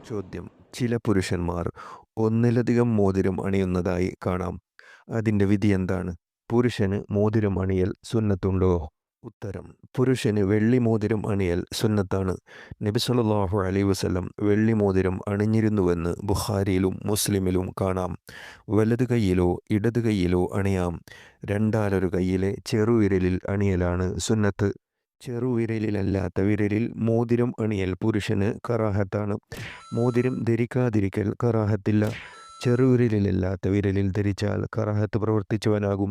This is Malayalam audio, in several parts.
ചോദ്യം: ചില പുരുഷന്മാർ ഒന്നിലധികം മോതിരം അണിയുന്നതായി കാണാം. അതിന്റെ വിധി എന്താണ്? പുരുഷന് മോതിരം അണിയൽ സുന്നത്തുണ്ടോ? ഉത്തരം: പുരുഷന് വെള്ളി മോതിരം അണിയൽ സുന്നത്താണ്. നബി സല്ലല്ലാഹു അലൈഹി വസല്ലം വെള്ളി മോതിരം അണിഞ്ഞിരുന്നുവെന്ന് ബുഖാരിയിലും മുസ്ലിമിലും കാണാം. വലത് കൈയിലോ ഇടത് കൈയിലോ അണിയാം. രണ്ടാലൊരു കൈയിലെ ചെറുവിരലിൽ അണിയലാണ് സുന്നത്ത്. ചെറുവിരലിലല്ലാത്ത വിരലിൽ മോതിരം അണിയൽ പുരുഷന് കറാഹത്താണ്. മോതിരം ധരിക്കാതിരിക്കൽ കറാഹത്തില്ല. ചെറുവിരലിലല്ലാത്ത വിരലിൽ ധരിച്ചാൽ കറാഹത്ത് പ്രവർത്തിച്ചവനാകും.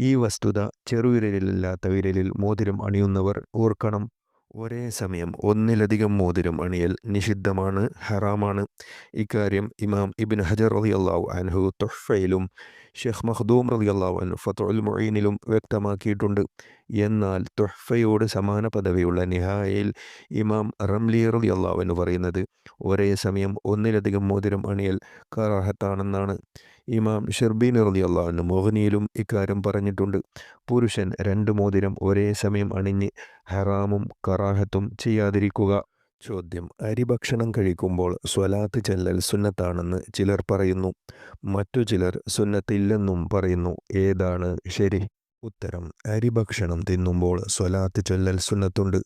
ഈ വസ്തുത ചെറുവിരലിലല്ലാത്ത വിരലിൽ മോതിരം അണിയുന്നവർ ഓർക്കണം. ഒരേ സമയം ഒന്നിലധികം മോതിരം അണിയൽ നിഷിദ്ധമാണ്, ഹറാമാണ്. ഇക്കാര്യം ഇമാം ഇബ്നു ഹജർ റളിയല്ലാഹു അൻഹു തുഹ്ഫയിലും ഷെയ്ഖ് മഖ്ദൂം റളിയല്ലാഹു അൻഹു ഫത്ഹുൽ മുഈനിലും വ്യക്തമാക്കിയിട്ടുണ്ട്. എന്നാൽ തുഹ്ഫയോട് സമാന പദവിയുള്ള നിഹായയിൽ ഇമാം റംലി റളിയല്ലാഹു അൻഹു പറയുന്നത് ഒരേ സമയം ഒന്നിലധികം മോതിരം അണിയൽ കറാഹത്താണെന്നാണ്. ഇമാം ഷിർബീൻ റളിയല്ലാഹു അൻഹു മുഗ്നിയിലും ഇക്കാര്യം പറഞ്ഞിട്ടുണ്ട്. പുരുഷൻ രണ്ട് മോതിരം ഒരേ സമയം അണിഞ്ഞ് ഹറാമും കറാഹത്തും ചെയ്യാതിരിക്കുക. ചോദ്യം: അരിഭക്ഷണം കഴിക്കുമ്പോൾ സ്വലാത്ത് ചെല്ലൽ സുന്നത്താണെന്ന് ചിലർ പറയുന്നു. മറ്റു ചിലർ സുന്നത്തില്ലെന്നും പറയുന്നു. ഏതാണ് ശരി? ഉത്തരം: അരിഭക്ഷണം തിന്നുമ്പോൾ സ്വലാത്ത് ചൊല്ലൽ സുന്നത്തുണ്ട്.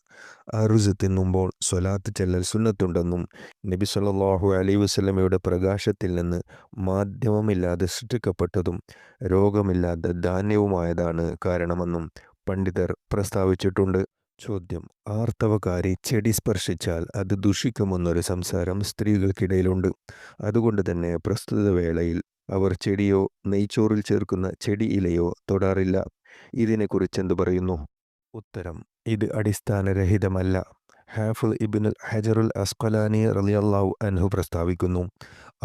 അറുസ് തിന്നുമ്പോൾ സ്വലാത്ത് ചെല്ലൽ സുന്നത്തുണ്ടെന്നും നബി സല്ലല്ലാഹു അലൈഹി വസല്ലമയുടെ പ്രകാശത്തിൽ നിന്ന് മാധ്യമമില്ലാതെ സൃഷ്ടിക്കപ്പെട്ടതും രോഗമില്ലാത്ത ധാന്യവുമായതാണ് കാരണമെന്നും പണ്ഡിതർ പ്രസ്താവിച്ചിട്ടുണ്ട്. ചോദ്യം: ആർത്തവക്കാരി ചെടി സ്പർശിച്ചാൽ അത് ദുഷിക്കുമെന്നൊരു സംസാരം സ്ത്രീകൾക്കിടയിലുണ്ട്. അതുകൊണ്ട് തന്നെ പ്രസ്തുത വേളയിൽ അവർ ചെടിയോ നെയ്ച്ചോറിൽ ചേർക്കുന്ന ചെടി ഇലയോ തൊടാറില്ല. ഇതിനെക്കുറിച്ചെന്തു പറയുന്നു? ഉത്തരം: ഇത് അടിസ്ഥാനരഹിതമല്ല. ഹാഫിള് ഇബ്നുൽ ഹജറുൽ അസ്ഖലാനി റളിയല്ലാഹു അൻഹു പ്രസ്താവിക്കുന്നു: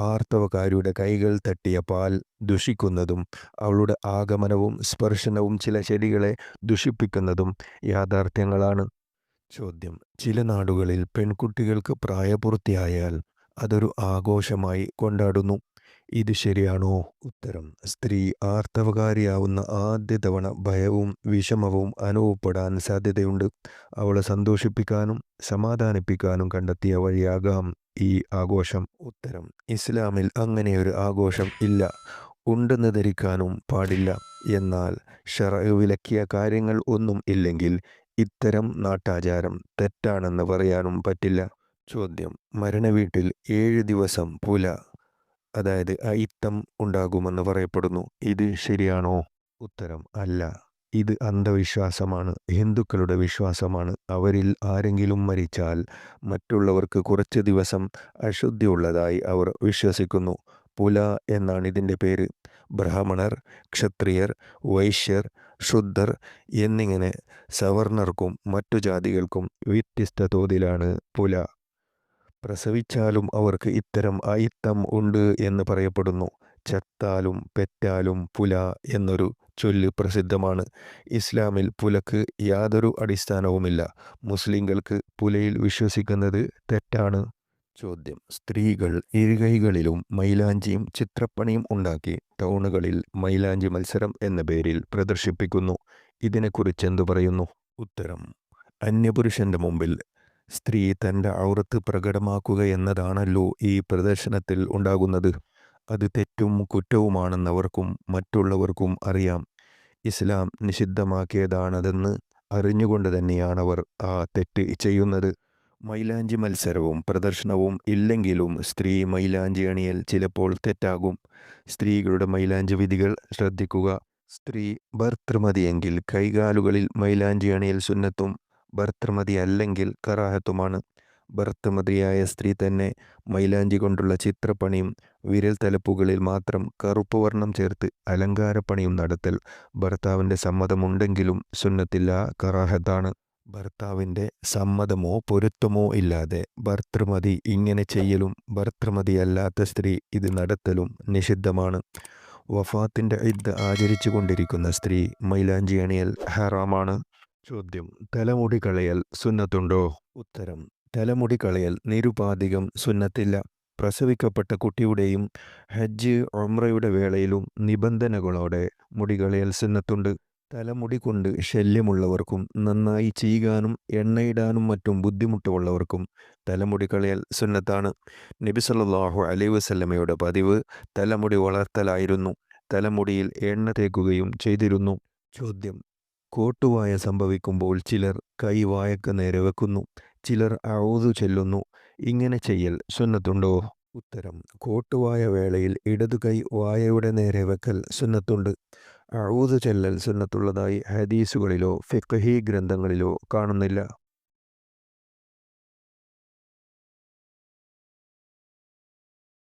ആർത്തവക്കാരിയുടെ കൈകൾ തട്ടിയ പാൽ ദുഷിക്കുന്നതും അവളുടെ ആഗമനവും സ്പർശനവും ചില ചെടികളെ ദുഷിപ്പിക്കുന്നതും യാഥാർത്ഥ്യങ്ങളാണ്. ചോദ്യം: ചില നാടുകളിൽ പെൺകുട്ടികൾക്ക് പ്രായപൂർത്തിയായാൽ അതൊരു ആഘോഷമായി കൊണ്ടാടുന്നു. ഇത് ശരിയാണോ? ഉത്തരം: സ്ത്രീ ആർത്തവകാരിയാവുന്ന ആദ്യ തവണ ഭയവും വിഷമവും അനുഭവപ്പെടാൻ സാധ്യതയുണ്ട്. അവളെ സന്തോഷിപ്പിക്കാനും സമാധാനിപ്പിക്കാനും കണ്ടെത്തിയ വഴിയാകാം ഈ ആഘോഷം. ഉത്തരം: ഇസ്ലാമിൽ അങ്ങനെയൊരു ആഘോഷം ഇല്ല. ഉണ്ടെന്ന് ധരിക്കാനും പാടില്ല. എന്നാൽ ശർഅ് വിലക്കിയ കാര്യങ്ങൾ ഒന്നും ഇല്ലെങ്കിൽ ഇത്തരം നാട്ടാചാരം തെറ്റാണെന്ന് പറയാനും പറ്റില്ല. ചോദ്യം: മരണവീട്ടിൽ 7 ദിവസം പുല, അതായത് അയിത്തം ഉണ്ടാകുമെന്ന് പറയപ്പെടുന്നു. ഇത് ശരിയാണോ? ഉത്തരം: അല്ല. ഇത് അന്ധവിശ്വാസമാണ്. ഹിന്ദുക്കളുടെ വിശ്വാസമാണ്. അവരിൽ ആരെങ്കിലും മരിച്ചാൽ മറ്റുള്ളവർക്ക് കുറച്ച് ദിവസം അശുദ്ധിയുള്ളതായി അവർ വിശ്വസിക്കുന്നു. പുല എന്നാണ് ഇതിൻ്റെ പേര്. ബ്രാഹ്മണർ, ക്ഷത്രിയർ, വൈശ്യർ, ശൂദ്രർ എന്നിങ്ങനെ സവർണർക്കും മറ്റു ജാതികൾക്കും വ്യത്യസ്ത തോതിലാണ് പുല. പ്രസവിച്ചാലും അവർക്ക് ഇത്തരം അയിത്തം ഉണ്ട് എന്ന് പറയപ്പെടുന്നു. ചത്താലും പെറ്റാലും പുല എന്നൊരു ചൊല്ല് പ്രസിദ്ധമാണ്. ഇസ്ലാമിൽ പുലക്ക് യാതൊരു അടിസ്ഥാനവുമില്ല. മുസ്ലിങ്ങൾക്ക് പുലയിൽ വിശ്വസിക്കുന്നത് തെറ്റാണ്. ചോദ്യം: സ്ത്രീകൾ ഇരുകൈകളിലും മൈലാഞ്ചിയും ചിത്രപ്പണിയും ഉണ്ടാക്കി ടൗണുകളിൽ മൈലാഞ്ചി മത്സരം എന്ന പേരിൽ പ്രദർശിപ്പിക്കുന്നു. ഇതിനെക്കുറിച്ചെന്തു പറയുന്നു? ഉത്തരം: അന്യപുരുഷന്റെ മുമ്പിൽ സ്ത്രീ തൻ്റെ ഔറത്ത് പ്രകടമാക്കുക എന്നതാണല്ലോ ഈ പ്രദർശനത്തിൽ ഉണ്ടാകുന്നത്. അത് തെറ്റും കുറ്റവുമാണെന്നവർക്കും മറ്റുള്ളവർക്കും അറിയാം. ഇസ്ലാം നിഷിദ്ധമാക്കിയതാണതെന്ന് അറിഞ്ഞുകൊണ്ട് തന്നെയാണവർ ആ തെറ്റ് ചെയ്യുന്നത്. മൈലാഞ്ചി മത്സരവും പ്രദർശനവും ഇല്ലെങ്കിലും സ്ത്രീ മൈലാഞ്ചി അണിയൽ ചിലപ്പോൾ തെറ്റാകും. സ്ത്രീകളുടെ മൈലാഞ്ചി വിധികൾ ശ്രദ്ധിക്കുക. സ്ത്രീ ഭർതൃമതിയെങ്കിൽ കൈകാലുകളിൽ മൈലാഞ്ചി അണിയൽ സുന്നത്തും ഭർതൃമതി അല്ലെങ്കിൽ കറാഹത്തുമാണ്. ഭർതൃമതിയായ സ്ത്രീ തന്നെ മൈലാഞ്ചി കൊണ്ടുള്ള ചിത്രപ്പണിയും വിരൽ തലപ്പുകളിൽ മാത്രം കറുപ്പ് വർണ്ണം ചേർത്ത് അലങ്കാരപ്പണിയും നടത്തൽ ഭർത്താവിൻ്റെ സമ്മതമുണ്ടെങ്കിലും സുന്നത്തില്ല, കറാഹത്താണ്. ഭർത്താവിൻ്റെ സമ്മതമോ പൊരുത്തമോ ഇല്ലാതെ ഭർതൃമതി ഇങ്ങനെ ചെയ്യലും ഭർതൃമതിയല്ലാത്ത സ്ത്രീ ഇത് നടത്തലും നിഷിദ്ധമാണ്. വഫാത്തിൻ്റെ ഇദ്ദ ആചരിച്ചു കൊണ്ടിരിക്കുന്ന സ്ത്രീ മൈലാഞ്ചി അണിയൽ ഹറാമാണ്. ചോദ്യം: തലമുടി കളയൽ സുന്നത്തുണ്ടോ? ഉത്തരം: തലമുടി കളയൽ നിരുപാധികം സുന്നത്തില്ല. പ്രസവിക്കപ്പെട്ട കുട്ടിയുടെയും ഹജ്ജ് ഉംറയുടെ വേളയിലും നിബന്ധനകളോടെ മുടി കളയൽ സുന്നത്തുണ്ട്. തലമുടി കൊണ്ട് ശല്യമുള്ളവർക്കും നന്നായി ചീകാനും എണ്ണയിടാനും മറ്റും ബുദ്ധിമുട്ടുള്ളവർക്കും തലമുടി കളയൽ സുന്നത്താണ്. നബി സല്ലല്ലാഹു അലൈഹി വസല്ലമയുടെ പതിവ് തലമുടി വളർത്തലായിരുന്നു. തലമുടിയിൽ എണ്ണ തേക്കുകയും ചെയ്തിരുന്നു. ചോദ്യം: കോട്ടുവായ സംഭവിക്കുമ്പോൾ ചിലർ കൈ വായക്ക് നേരെ വെക്കുന്നു, ചിലർ അഊദു ചൊല്ലുന്നു. ഇങ്ങനെ ചെയ്യൽ സുന്നത്തുണ്ടോ? ഉത്തരം: കോട്ടുവായ വേളയിൽ ഇടതു കൈ വായയുടെ നേരെ വെക്കൽ സുന്നത്തുണ്ട്. അഊദു ചൊല്ലൽ സുന്നത്തുള്ളതായി ഹദീസുകളിലോ ഫിഖ്ഹി ഗ്രന്ഥങ്ങളിലോ കാണുന്നില്ല.